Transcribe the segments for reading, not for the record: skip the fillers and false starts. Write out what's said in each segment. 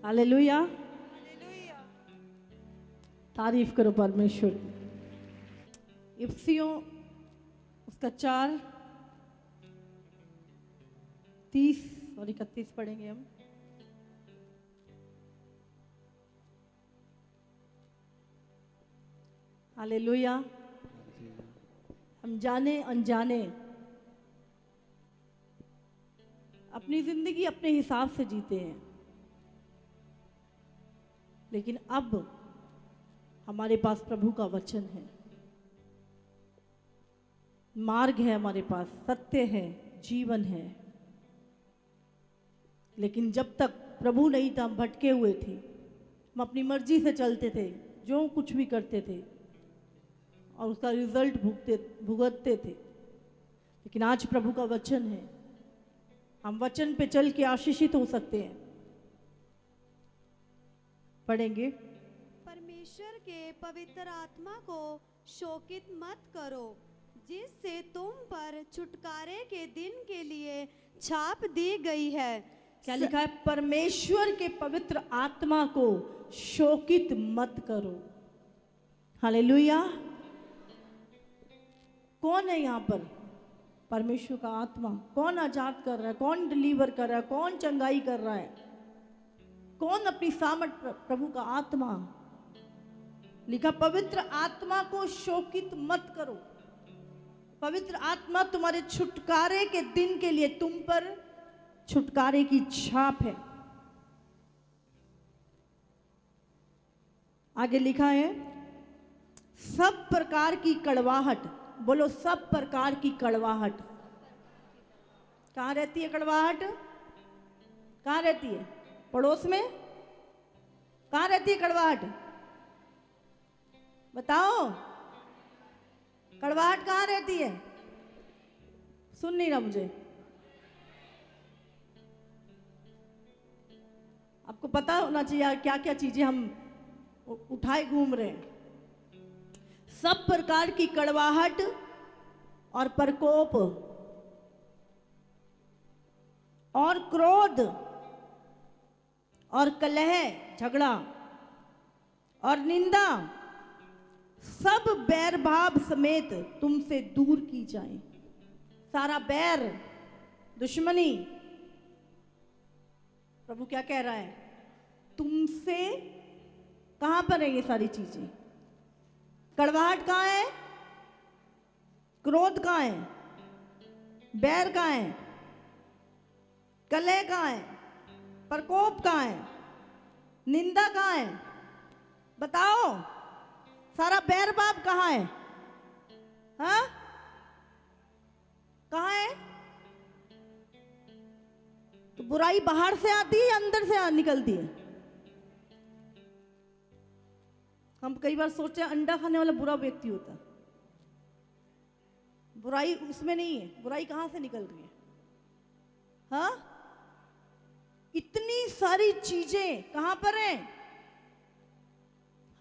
Hallelujah. तारीफ करो परमेश्वर। इफ्सियों उसका 4:30 और 31 पढ़ेंगे हम। हालेलुया। हम जाने अनजाने अपनी जिंदगी अपने हिसाब से जीते हैं, लेकिन अब हमारे पास प्रभु का वचन है, मार्ग है, हमारे पास सत्य है, जीवन है। लेकिन जब तक प्रभु नहीं था, हम भटके हुए थे, हम अपनी मर्जी से चलते थे, जो कुछ भी करते थे और उसका रिजल्ट भुगतते थे। लेकिन आज प्रभु का वचन है, हम वचन पे चल के आशीषित हो सकते हैं। पढ़ेंगे। परमेश्वर के पवित्र आत्मा को शोकित मत करो, जिससे तुम पर छुटकारे के दिन के लिए छाप दी गई है। क्या लिखा है? परमेश्वर के पवित्र आत्मा को शोकित मत करो। हालेलुया। कौन है यहाँ पर? परमेश्वर का आत्मा। कौन आजाद कर रहा है? कौन डिलीवर कर रहा है? कौन चंगाई कर रहा है? कौन अपनी सामर्थ? प्रभु का आत्मा। लिखा पवित्र आत्मा को शोकित मत करो। पवित्र आत्मा तुम्हारे छुटकारे के दिन के लिए तुम पर छुटकारे की छाप है। आगे लिखा है सब प्रकार की कड़वाहट। बोलो, सब प्रकार की कड़वाहट। कहाँ रहती है कड़वाहट? कहाँ रहती है? पड़ोस में? कहाँ रहती है कड़वाहट? बताओ, कड़वाहट कहाँ रहती है? सुन नहीं रहा मुझे। आपको पता होना चाहिए क्या क्या चीजें हम उठाए घूम रहे हैं। सब प्रकार की कड़वाहट और प्रकोप और क्रोध और कलह, झगड़ा और निंदा सब बैर भाव समेत तुमसे दूर की जाए। सारा बैर, दुश्मनी, प्रभु क्या कह रहा है? तुमसे। कहां पर है ये सारी चीजें? कड़वाहट कहां है? क्रोध कहां है? बैर कहां है? कलह कहां है? प्रकोप कहां है? निंदा कहां है? बताओ, सारा बैर बाप कहां है? हाँ, कहां है? तो बुराई बाहर से आती है, अंदर से निकलती है। हम कई बार सोचते हैं अंडा खाने वाला बुरा व्यक्ति होता है। बुराई उसमें नहीं है। बुराई कहां से निकल रही है? हाँ, इतनी सारी चीजें कहां पर हैं?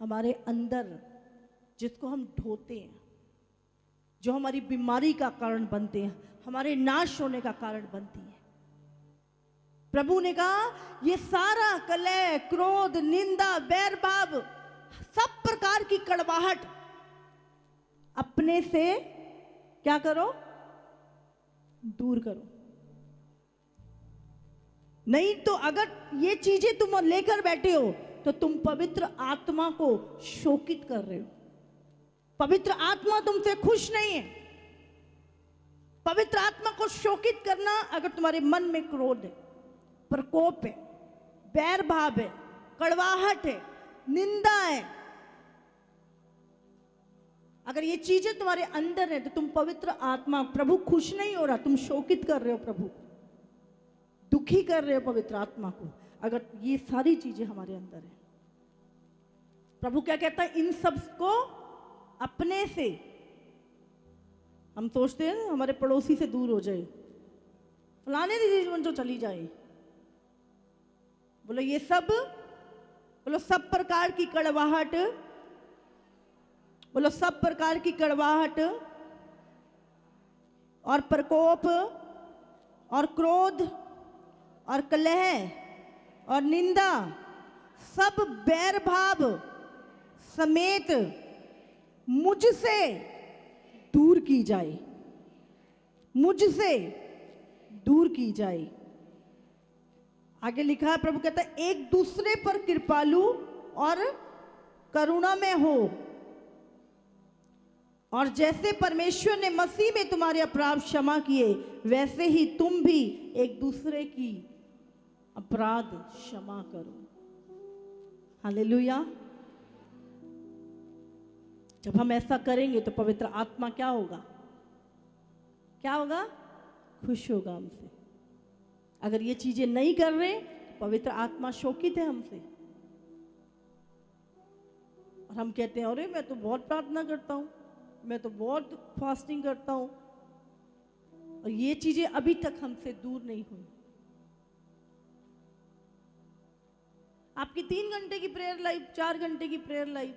हमारे अंदर, जिसको हम ढोते हैं, जो हमारी बीमारी का कारण बनते हैं, हमारे नाश होने का कारण बनती है। प्रभु ने कहा ये सारा कलह, क्रोध, निंदा, बैर भाव, सब प्रकार की कड़वाहट अपने से क्या करो? दूर करो। नहीं तो अगर ये चीजें तुम लेकर बैठे हो तो तुम पवित्र आत्मा को शोकित कर रहे हो। पवित्र आत्मा तुमसे खुश नहीं है। पवित्र आत्मा को शोकित करना, अगर तुम्हारे मन में क्रोध है, प्रकोप है, बैर भाव है, कड़वाहट है, निंदा है, अगर ये चीजें तुम्हारे अंदर है तो तुम पवित्र आत्मा, प्रभु खुश नहीं हो रहा, तुम शोकित कर रहे हो, प्रभु दुखी कर रहे हो पवित्र आत्मा को। अगर ये सारी चीजें हमारे अंदर है, प्रभु क्या कहता है? इन सब को अपने से, हम सोचते हैं हमारे पड़ोसी से दूर हो जाए, फलाने जीवन जो चली जाए, बोलो ये सब, बोलो सब प्रकार की कड़वाहट, बोलो सब प्रकार की कड़वाहट और प्रकोप और क्रोध और कलह और निंदा सब बैर भाव समेत मुझसे दूर की जाए, मुझसे दूर की जाए। आगे लिखा है, प्रभु कहता है एक दूसरे पर कृपालु और करुणा में हो, और जैसे परमेश्वर ने मसीह में तुम्हारे अपराध क्षमा किए, वैसे ही तुम भी एक दूसरे की अपराध क्षमा करो। हालेलुया। जब हम ऐसा करेंगे तो पवित्र आत्मा क्या होगा? क्या होगा? खुश होगा हमसे। अगर ये चीजें नहीं कर रहे तो पवित्र आत्मा शोकित है हमसे, और हम कहते हैं अरे मैं तो बहुत प्रार्थना करता हूं, मैं तो बहुत फास्टिंग करता हूं, और ये चीजें अभी तक हमसे दूर नहीं हुई। आपकी 3 घंटे की प्रेयर लाइफ, 4 घंटे की प्रेयर लाइफ,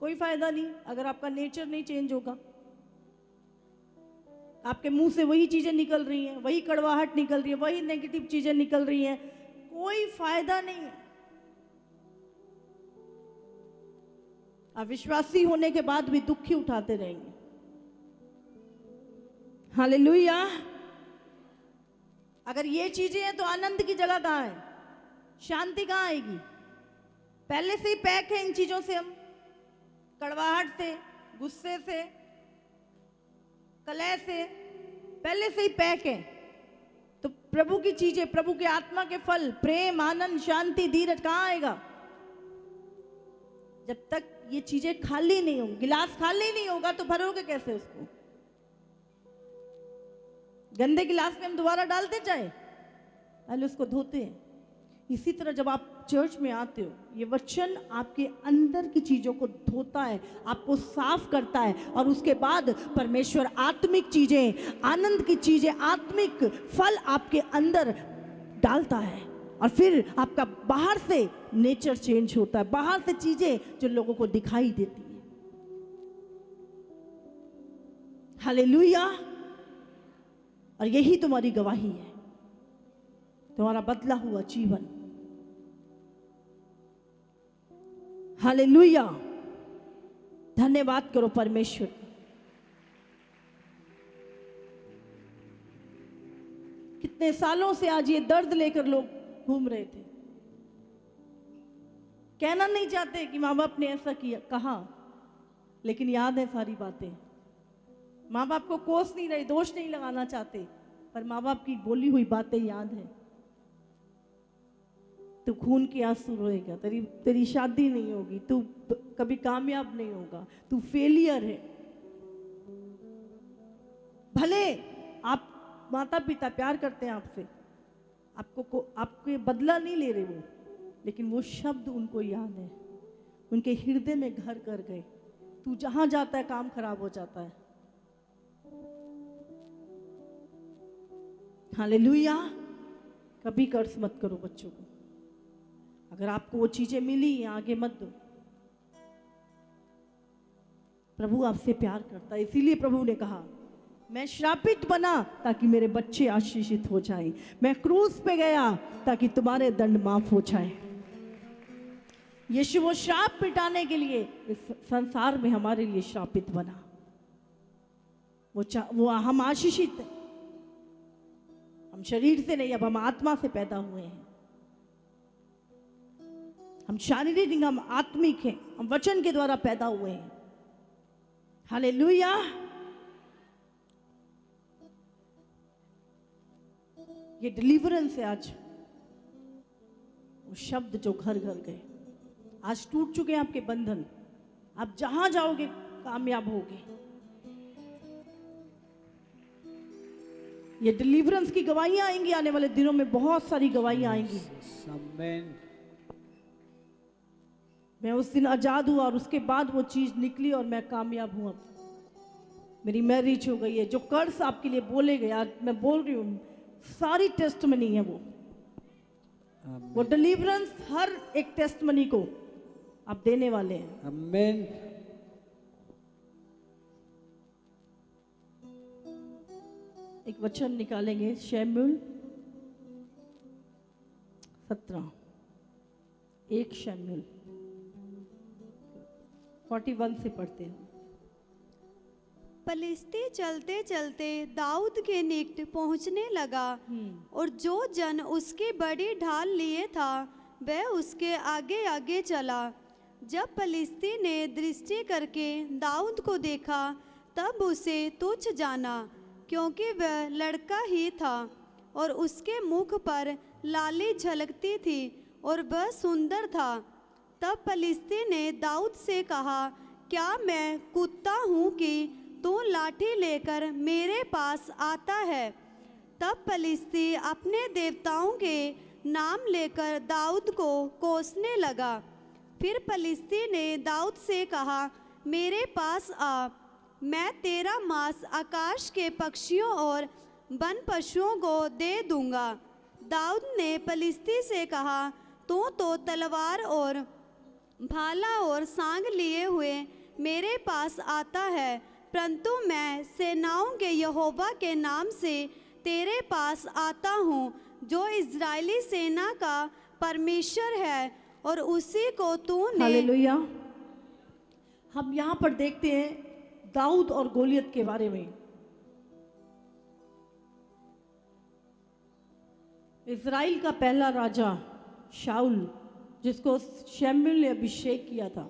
कोई फायदा नहीं अगर आपका नेचर नहीं चेंज होगा। आपके मुंह से वही चीजें निकल रही हैं, वही कड़वाहट निकल रही है, वही नेगेटिव चीजें निकल रही हैं, कोई फायदा नहीं है। आप विश्वासी होने के बाद भी दुख ही उठाते रहेंगे। हालेलुया। अगर ये चीजें हैं तो आनंद की जगह कहां है? शांति कहां आएगी? पहले से ही पैक है इन चीजों से, हम कड़वाहट से, गुस्से से, कलह से पहले से ही पैक है। तो प्रभु की चीजें, प्रभु के आत्मा के फल, प्रेम, आनंद, शांति, धीरज कहां आएगा? जब तक ये चीजें खाली नहीं होंगी, गिलास खाली नहीं होगा तो भरोगे कैसे उसको? गंदे गिलास में हम दोबारा डालते जाए, पहले उसको धोते हैं। इसी तरह जब आप चर्च में आते हो, ये वचन आपके अंदर की चीजों को धोता है, आपको साफ करता है, और उसके बाद परमेश्वर आत्मिक चीजें, आनंद की चीजें, आत्मिक फल आपके अंदर डालता है, और फिर आपका बाहर से नेचर चेंज होता है, बाहर से चीजें जो लोगों को दिखाई देती है। हालेलुया। और यही तुम्हारी गवाही है, तुम्हारा बदला हुआ जीवन। हालेलुया। धन्यवाद करो परमेश्वर। कितने सालों से आज ये दर्द लेकर लोग घूम रहे थे, कहना नहीं चाहते कि माँ बाप ने ऐसा किया, कहा, लेकिन याद है सारी बातें। माँ बाप को कोस नहीं रहे, दोष नहीं लगाना चाहते, पर माँ बाप की बोली हुई बातें याद है। तू खून के आंसू रोएगा, तेरी शादी नहीं होगी, तू कभी कामयाब नहीं होगा, तू फेलियर है। भले आप माता पिता प्यार करते हैं आपसे, आपके बदला नहीं ले रहे वो, लेकिन वो शब्द उनको याद है, उनके हृदय में घर कर गए। तू जहां जाता है काम खराब हो जाता है। हालेलुया। कभी कर्ज मत करो बच्चों को। अगर आपको वो चीजें मिली, आगे मत दो। प्रभु आपसे प्यार करता है, इसीलिए प्रभु ने कहा मैं श्रापित बना ताकि मेरे बच्चे आशीषित हो जाएं। मैं क्रूस पे गया ताकि तुम्हारे दंड माफ हो जाए। यीशु वो श्राप मिटाने के लिए इस संसार में हमारे लिए श्रापित बना। वो हम आशीषित हैं। हम शरीर से नहीं, अब हम आत्मा से पैदा हुए हैं। हम शारीरिक नहीं, हम आत्मिक हैं। हम वचन के द्वारा पैदा हुए हैं। हालेलुया। ये डिलीवरेंस है आज। वो शब्द जो घर घर गए, आज टूट चुके हैं आपके बंधन। आप जहां जाओगे कामयाब होगे। ये डिलीवरेंस की गवाहियां आएंगी आने वाले दिनों में, बहुत सारी गवाहियां आएंगी। मैं उस दिन आजाद हुआ और उसके बाद वो चीज निकली और मैं कामयाब हुआ। मेरी मैरिज हो गई है। जो कर्ज आपके लिए बोले गए, आज मैं बोल रही हूँ, सारी टेस्टमनी है वो डिलीवरेंस हर एक टेस्टमनी को आप देने वाले हैं। आमीन। एक वचन निकालेंगे, शमूएल 17 एक शमूएल 41 से पढ़ते हैं। पलिश्ती चलते चलते दाऊद के निकट पहुंचने लगा, और जो जन उसकी बड़ी ढाल लिए था वह उसके आगे आगे चला। जब पलिश्ती ने दृष्टि करके दाऊद को देखा तब उसे तुच्छ जाना, क्योंकि वह लड़का ही था और उसके मुख पर लाली झलकती थी और वह सुंदर था। तब पलिश्ती ने दाऊद से कहा, क्या मैं कुत्ता हूँ कि तू लाठी लेकर मेरे पास आता है? तब पलिश्ती अपने देवताओं के नाम लेकर दाऊद को कोसने लगा। फिर पलिश्ती ने दाऊद से कहा, मेरे पास आ, मैं तेरा मांस आकाश के पक्षियों और वन पशुओं को दे दूंगा। दाऊद ने पलिश्ती से कहा, तू तो तलवार और भाला और सांग लिए हुए मेरे पास आता है, परंतु मैं सेनाओं के यहोवा के नाम से तेरे पास आता हूँ, जो इज़राइली सेना का परमेश्वर है, और उसी को तूने। हालेलुया। हम यहाँ पर देखते हैं दाऊद और गोलियत के बारे में। इज़राइल का पहला राजा शाऊल, जिसको शमूएल ने अभिषेक किया था,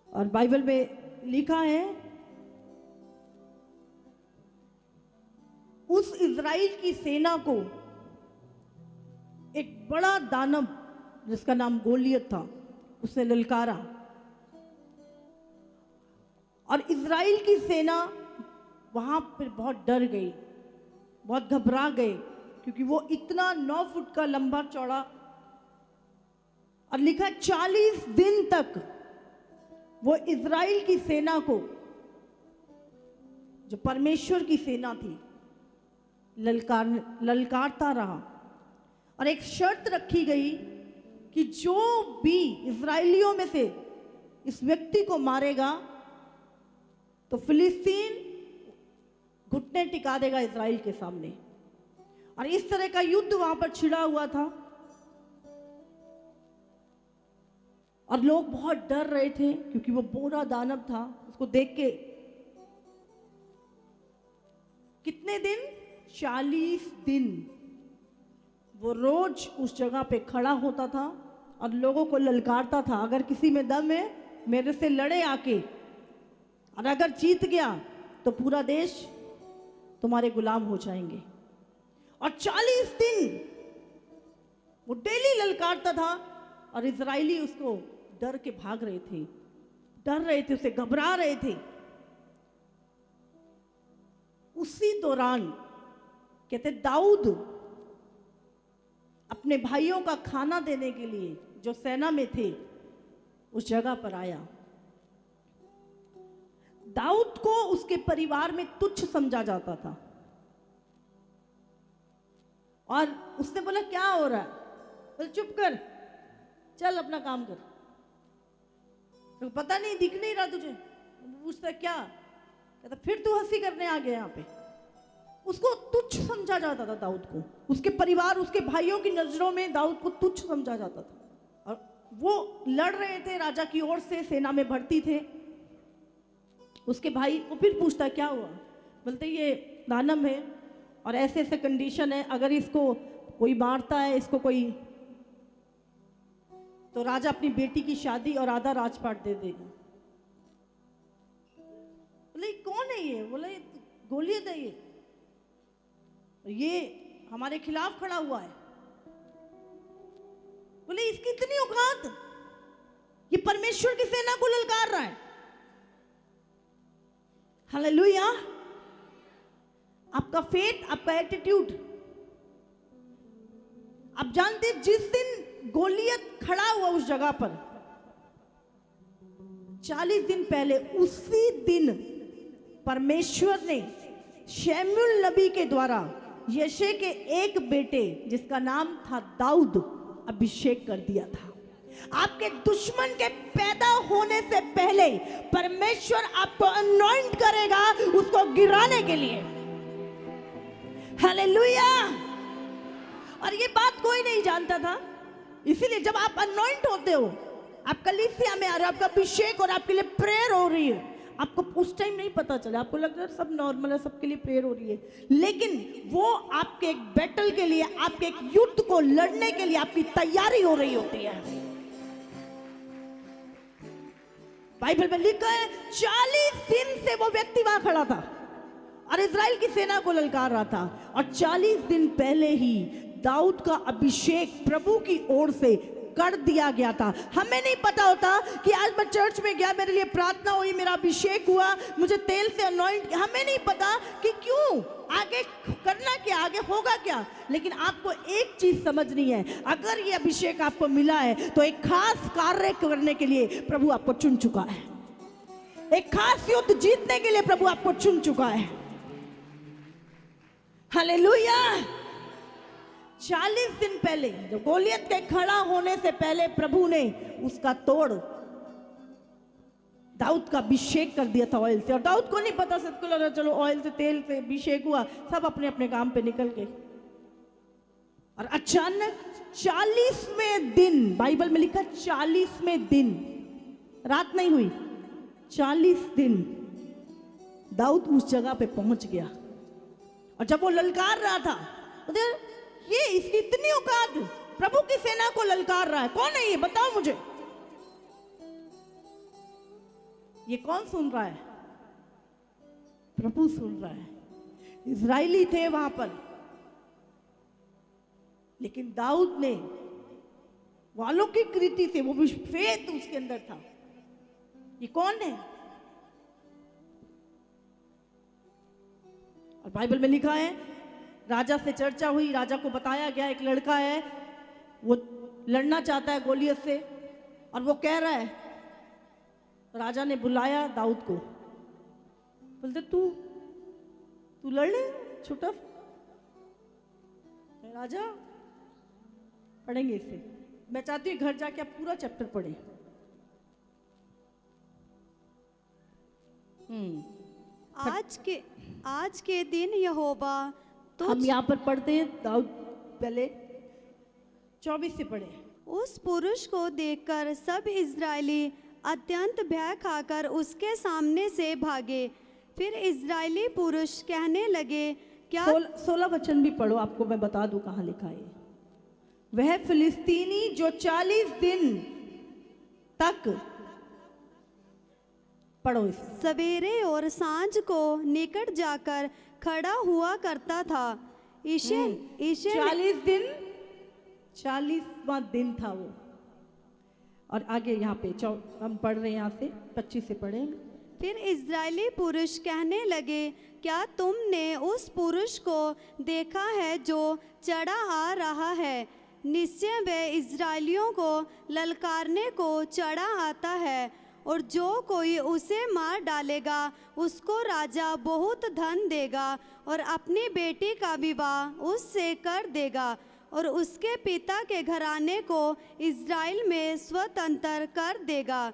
और बाइबल में लिखा है उस इज़राइल की सेना को एक बड़ा दानव जिसका नाम गोलियत था उसने ललकारा, और इज़राइल की सेना वहां पर बहुत डर गई, बहुत घबरा गए, क्योंकि वो इतना 9 फुट का लंबा चौड़ा, और लिखा 40 दिन तक वो इज़राइल की सेना को, जो परमेश्वर की सेना थी, ललकारता रहा। और एक शर्त रखी गई कि जो भी इज़राइलियों में से इस व्यक्ति को मारेगा तो फिलिस्तीन घुटने टिका देगा इज़राइल के सामने। और इस तरह का युद्ध वहां पर छिड़ा हुआ था, और लोग बहुत डर रहे थे, क्योंकि वो बुरा दानव था। उसको देख के कितने दिन, 40 दिन वो रोज उस जगह पे खड़ा होता था और लोगों को ललकारता था, अगर किसी में दम है मेरे से लड़े आके, और अगर जीत गया तो पूरा देश तुम्हारे गुलाम हो जाएंगे। और 40 दिन वो डेली ललकारता था, और इजरायली उसको डर के भाग रहे थे, डर रहे थे, उसे घबरा रहे थे। उसी दौरान कहते दाऊद अपने भाइयों का खाना देने के लिए जो सेना में थे उस जगह पर आया। दाऊद को उसके परिवार में तुच्छ समझा जाता था, और उसने बोला क्या हो रहा है? बोले चुप कर, चल अपना काम कर, तो पता नहीं, दिख नहीं रहा तुझे? पूछता क्या? कहता फिर तू हंसी करने आ गया यहाँ पे। उसको तुच्छ समझा जाता था दाऊद को, उसके परिवार, उसके भाइयों की नजरों में दाऊद को तुच्छ समझा जाता था। और वो लड़ रहे थे राजा की ओर से, सेना में भर्ती थे। उसके भाई को फिर पूछता क्या हुआ? बोलते ये दानव है और ऐसे ऐसे कंडीशन है, अगर इसको कोई मारता है, इसको कोई, तो राजा अपनी बेटी की शादी और आधा राजपाट दे देगा। बोले कौन है ये? बोले गोलियत है ये हमारे खिलाफ खड़ा हुआ है। बोले इसकी इतनी औकात, ये परमेश्वर की सेना को ललकार रहा है। हालेलुया। आपका फेथ, आपका एटीट्यूड। आप जानते जिस दिन गोलियत खड़ा हुआ उस जगह पर, 40 दिन पहले, उसी दिन परमेश्वर ने शमूएल नबी के द्वारा यशे के एक बेटे जिसका नाम था दाऊद अभिषेक कर दिया था। आपके दुश्मन के पैदा होने से पहले परमेश्वर आपको अनॉइंट करेगा उसको गिराने के लिए। हालेलुया। और ये बात कोई नहीं जानता था, इसीलिए जब आप अनॉइंट होते हो, आप कलीसिया में आ रहे हो, आपका अभिषेक और आपके लिए प्रेयर हो रही है, आपको उस टाइम नहीं पता चला, आपको लग रहा है सब नॉर्मल है, सबके लिए प्रेयर हो रही है, लेकिन वो आपके एक बैटल के लिए, आपके एक युद्ध को लड़ने के लिए आपकी तैयारी हो रही होती है। बाइबल में लिखा है 40 दिन से वो व्यक्ति वहां खड़ा था और इजराइल की सेना को ललकार रहा था, और 40 दिन पहले ही दाऊद का अभिषेक प्रभु की ओर से कर दिया गया था। हमें नहीं पता होता कि आज मैं चर्च में गया, मेरे लिए प्रार्थना हुई, मेरा अभिषेक हुआ, मुझे तेल से अनॉइंट किया, हमें नहीं पता कि क्यों, आगे करना क्या, आगे होगा क्या, लेकिन आपको एक चीज समझनी है, अगर ये अभिषेक आपको मिला है तो एक खास कार्य करने के लिए प्रभु आपको चुन चुका है, एक खास युद्ध जीतने के लिए प्रभु आपको चुन चुका है। हालेलुया। 40 दिन पहले, जब गोलियत के खड़ा होने से पहले प्रभु ने उसका तोड़ दाऊद का अभिषेक कर दिया था ऑयल से, और दाऊद को नहीं पता, सबको लगा चलो ऑयल से, तेल से अभिषेक हुआ, सब अपने अपने काम पे निकल गए, और अचानक 40वें दिन, बाइबल में लिखा 40वें दिन, रात नहीं हुई, 40 दिन दाऊद उस जगह पे पहुंच गया, और जब वो ललकार रहा था, ये इसकी इतनी औकात, प्रभु की सेना को ललकार रहा है, कौन है ये, बताओ मुझे, ये कौन सुन रहा है? प्रभु सुन रहा है। इजरायली थे वहां पर, लेकिन दाऊद ने वालों की कृति से, वो फेथ उसके अंदर था। ये कौन है? और बाइबल में लिखा है, राजा से चर्चा हुई, राजा को बताया गया एक लड़का है, वो लड़ना चाहता है गोलियत से, और वो कह रहा है, राजा ने बुलाया दाऊद को, बोलते तू लड़ ले छोटा। राजा, पढ़ेंगे इससे, मैं चाहती हूँ घर जाके आप पूरा चैप्टर पढ़ें। आज के दिन यहोवा, तो हम यहाँ पर पढ़ते हैं, दाऊद पहले 24 से पढ़े। उस पुरुष को देखकर सब इजरायली अत्यंत भय खाकर उसके सामने से भागे। फिर इजरायली पुरुष कहने लगे, क्या 16 वचन भी पढ़ो, आपको मैं बता दूं कहाँ लिखा है। वह फिलिस्तीनी जो 40 दिन तक, पढ़ो इसे, सवेरे और सांझ को निकट जाकर खड़ा हुआ करता था। 40 दिन, 40वां दिन था वो। और आगे यहाँ पे हम पढ़ रहे हैं, यहाँ से 25 से पढ़े। फिर इजरायली पुरुष कहने लगे, क्या तुमने उस पुरुष को देखा है जो चढ़ा आ रहा है? निश्चय वह इजरायलियों को ललकारने को चढ़ा आता है, और जो कोई उसे मार डालेगा उसको राजा बहुत धन देगा, और अपनी बेटी का विवाह उससे कर देगा, और उसके पिता के घराने को इज़राइल में स्वतंत्र कर देगा।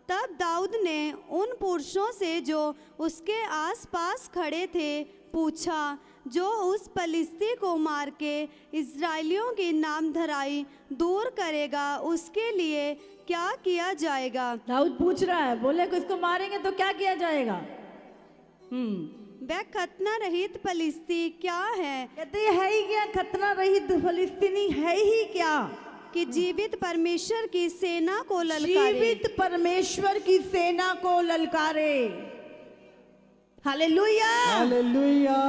तब दाऊद ने उन पुरुषों से जो उसके आसपास खड़े थे पूछा, जो उस पलिश्ती को मार के इज़राइलियों की नामधराई दूर करेगा, उसके लिए क्या किया जाएगा? दाऊद पूछ रहा है, बोले कि इसको मारेंगे तो क्या किया जाएगा? वह खतना रहित फलिस्ती क्या है? कहते है ही क्या, खतना रहित फलिस्तीनी है ही क्या, कि जीवित परमेश्वर की सेना को ललकारे। जीवित परमेश्वर की सेना को ललकारे। Hallelujah, hallelujah.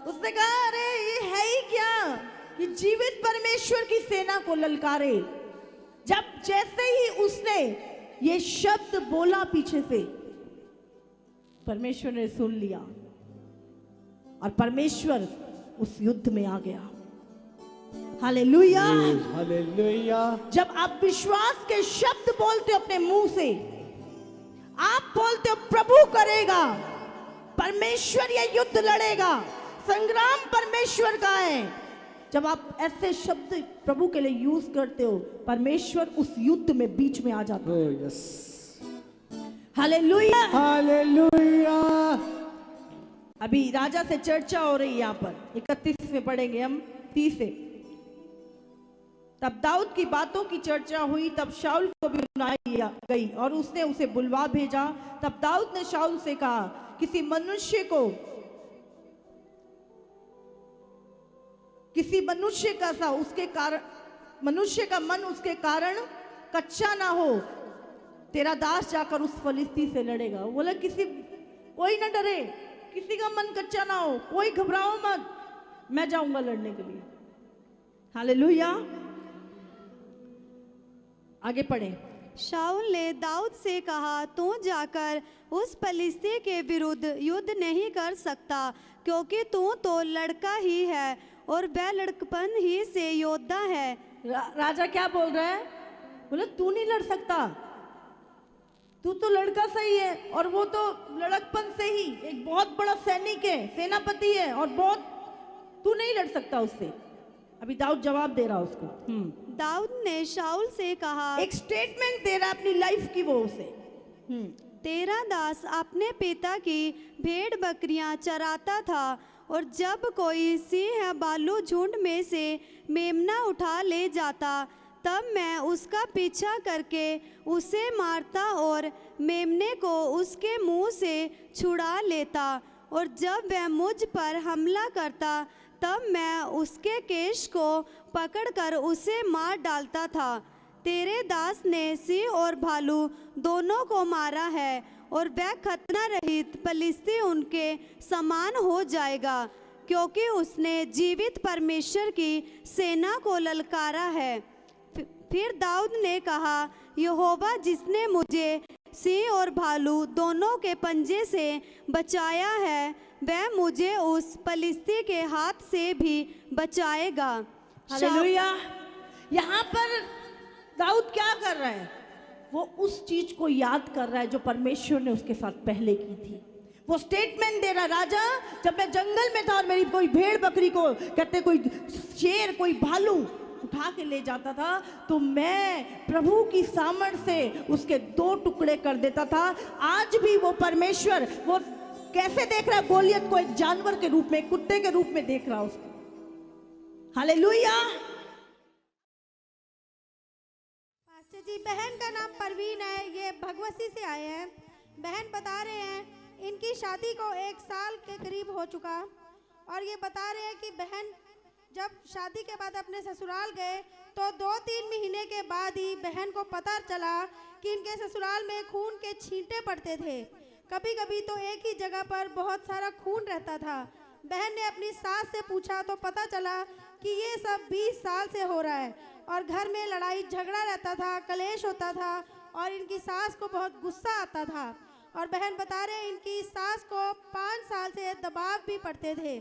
उसने कहा, अरे ये है ही क्या कि जीवित परमेश्वर की सेना को ललकारे। जब जैसे ही उसने ये शब्द बोला, पीछे से परमेश्वर ने सुन लिया और परमेश्वर उस युद्ध में आ गया। Hallelujah, hallelujah. जब आप विश्वास के शब्द बोलते हो अपने मुंह से, आप बोलते हो प्रभु करेगा, परमेश्वर ये युद्ध लड़ेगा, संग्राम परमेश्वर का है। जब आप ऐसे शब्द प्रभु के लिए यूज करते हो, परमेश्वर उस युद्ध में बीच में आ जाता है। Hallelujah, hallelujah. अभी राजा से चर्चा हो रही है यहाँ पर, 31 में पढ़ेंगे हम, 30 से। तब दाऊद की बातों की चर्चा हुई, तब शाऊल को भी सुनाई गई और उसने उसे बुलवा भेजा। तब दाऊद ने शाऊल से कहा, किसी मनुष्य का सा उसके कारण, मनुष्य का मन उसके कारण कच्चा ना हो, तेरा दास जाकर उस फलिस्ती से लड़ेगा। वो बोला कोई ना डरे, किसी का मन कच्चा ना हो, कोई घबराओ मत, मैं जाऊंगा लड़ने के लिए। हालेलुया। आगे पढ़े। शाऊल ने दाऊद से कहा, तू जाकर उस फलिस्ती के विरुद्ध युद्ध नहीं कर सकता, क्योंकि तू तो लड़का ही है और वह लड़कपन ही से योद्धा है। राजा क्या बोल रहा है? बोले तू नहीं लड़ सकता, तू तो लड़का सही है और वो तो लड़कपन से ही एक बहुत बड़ा सैनिक है, सेनापति है, और तू नहीं लड़ सकता उससे। अभी दाऊद जवाब दे रहा उसको। दाऊद ने शाऊल से कहा, एक स्टेटमेंट दे रहा अपनी लाइफ की वो उसे। तेरा दास अपने पिता की भेड़ बकरियां चराता था, और जब कोई सिंह या भालू झुंड में से मेमना उठा ले जाता, तब मैं उसका पीछा करके उसे मारता और मेमने को उसके मुंह से छुड़ा लेता, और जब वह मुझ पर हमला करता तब मैं उसके केश को पकड़कर उसे मार डालता था। तेरे दास ने सिंह और भालू दोनों को मारा है, और वह खतना रहित फलिस्ती उनके समान हो जाएगा, क्योंकि उसने जीवित परमेश्वर की सेना को ललकारा है। फिर दाऊद ने कहा, यहोवा जिसने मुझे सिंह और भालू दोनों के पंजे से बचाया है, वह मुझे उस फलिस्ती के हाथ से भी बचाएगा। हालेलुया। यहाँ पर दाऊद क्या कर रहा है? वो उस चीज को याद कर रहा है जो परमेश्वर ने उसके साथ पहले की थी। वो स्टेटमेंट दे रहा, राजा जब मैं जंगल में था और मेरी कोई भेड़ बकरी को कहते कोई शेर कोई भालू उठा के ले जाता था, तो मैं प्रभु की सामर्थ से उसके 2 टुकड़े कर देता था। आज भी वो परमेश्वर वो कैसे देख रहा है? गोलियत को एक जानवर के रूप में, कुत्ते के रूप में देख रहा उसको। हालेलुया। पास्टर जी, बहन का नाम परवीन है, ये भगवती से आए हैं। बहन बता रहे हैं इनकी शादी को 1 साल के करीब हो चुका, और ये बता रहे हैं कि बहन जब शादी के बाद अपने ससुराल गए तो 2-3 महीने के बाद ही बहन को पता चला कि इनके ससुराल में खून के छींटे पड़ते थे। कभी कभी तो एक ही जगह पर बहुत सारा खून रहता था। बहन ने अपनी सास से पूछा तो पता चला कि ये सब 20 साल से हो रहा है, और घर में लड़ाई झगड़ा रहता था, कलेश होता था, और इनकी सास को बहुत गुस्सा आता था। और बहन बता रहे हैं इनकी सास को 5 साल से दबाव भी पड़ते थे।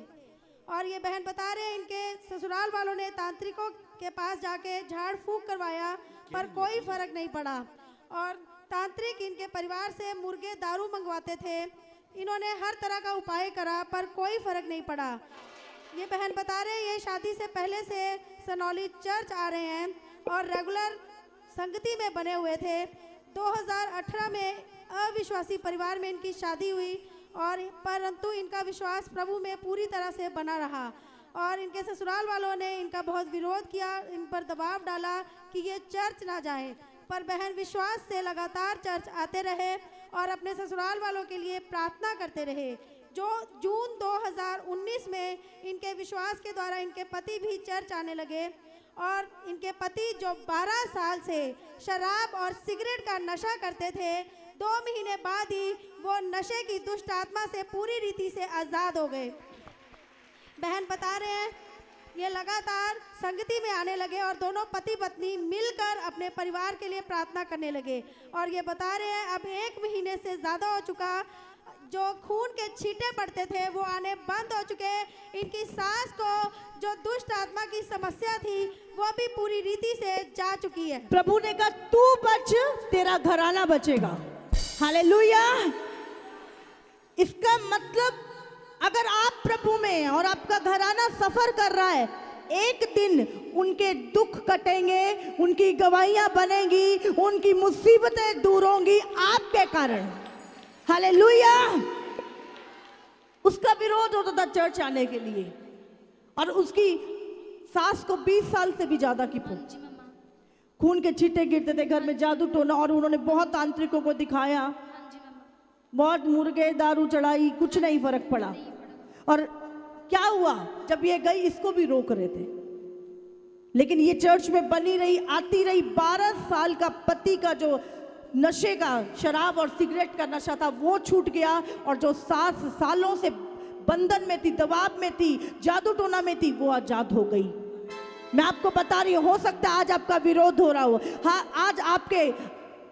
और ये बहन बता रहे हैं इनके ससुराल वालों ने तांत्रिकों के पास जाके झाड़ फूंक करवाया, पर कोई फर्क नहीं पड़ा। और तांत्रिक इनके परिवार से मुर्गे दारू मंगवाते थे। इन्होंने हर तरह का उपाय करा, पर कोई फर्क नहीं पड़ा। ये बहन बता रहे हैं ये शादी से पहले से सनौली चर्च आ रहे हैं और रेगुलर संगति में बने हुए थे। 2018 में अविश्वासी परिवार में इनकी शादी हुई, और परंतु इनका विश्वास प्रभु में पूरी तरह से बना रहा। और इनके ससुराल वालों ने इनका बहुत विरोध किया, इन पर दबाव डाला कि ये चर्च ना जाएं, पर बहन विश्वास से लगातार चर्च आते रहे और अपने ससुराल वालों के लिए प्रार्थना करते रहे। जो जून 2019 में इनके विश्वास के द्वारा इनके पति भी चर्च आने लगे, और इनके पति जो 12 साल से शराब और सिगरेट का नशा करते थे, 2 महीने बाद ही वो नशे की दुष्ट आत्मा से पूरी रीति से आज़ाद हो गए। बहन बता रहे हैं ये लगातार संगति में आने लगे और दोनों पति पत्नी मिलकर अपने परिवार के लिए प्रार्थना करने लगे। और ये बता रहे हैं अब 1 महीने से ज़्यादा हो चुका, जो खून के छींटे पड़ते थे वो आने बंद हो चुके। इनकी सास को जो दुष्ट आत्मा की समस्या थी वो भी पूरी रीति से जा चुकी है। प्रभु ने कहा तू बच, तेरा घराना बचेगा। हालेलुया। इसका मतलब अगर आप प्रभु में और आपका घराना सफर कर रहा है, एक दिन उनके दुख कटेंगे, उनकी गवाहियां बनेंगी, उनकी मुसीबतें दूर होंगी आपके कारण। हालेलुया। उसका विरोध होता था चर्च आने के लिए, और उसकी सास को 20 साल से भी ज्यादा की खून के छींटे गिरते थे घर में, जादू टोना, और उन्होंने बहुत तांत्रिकों को दिखाया, बहुत मुर्गे दारू चढ़ाई, कुछ नहीं फर्क पड़ा। और क्या हुआ, जब ये गई इसको भी रोक रहे थे, लेकिन ये चर्च में बनी रही, आती रही। 12 साल का पति का जो नशे का, शराब और सिगरेट का नशा था वो छूट गया, और जो 7 सालों से बंधन में थी, दबाव में थी, जादू टोना में थी, वो आजाद हो गई। मैं आपको बता रही हूँ, हो सकता है आज आपका विरोध हो रहा हो, हाँ आज आपके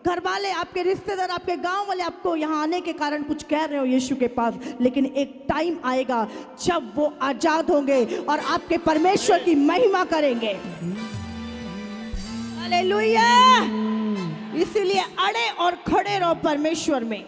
घर वाले, आपके रिश्तेदार, आपके गांव वाले आपको यहाँ आने के कारण कुछ कह रहे हो यीशु के पास, लेकिन एक टाइम आएगा जब वो आजाद होंगे और आपके परमेश्वर की महिमा करेंगे। हालेलुया। इसीलिए अड़े और खड़े रहो परमेश्वर में।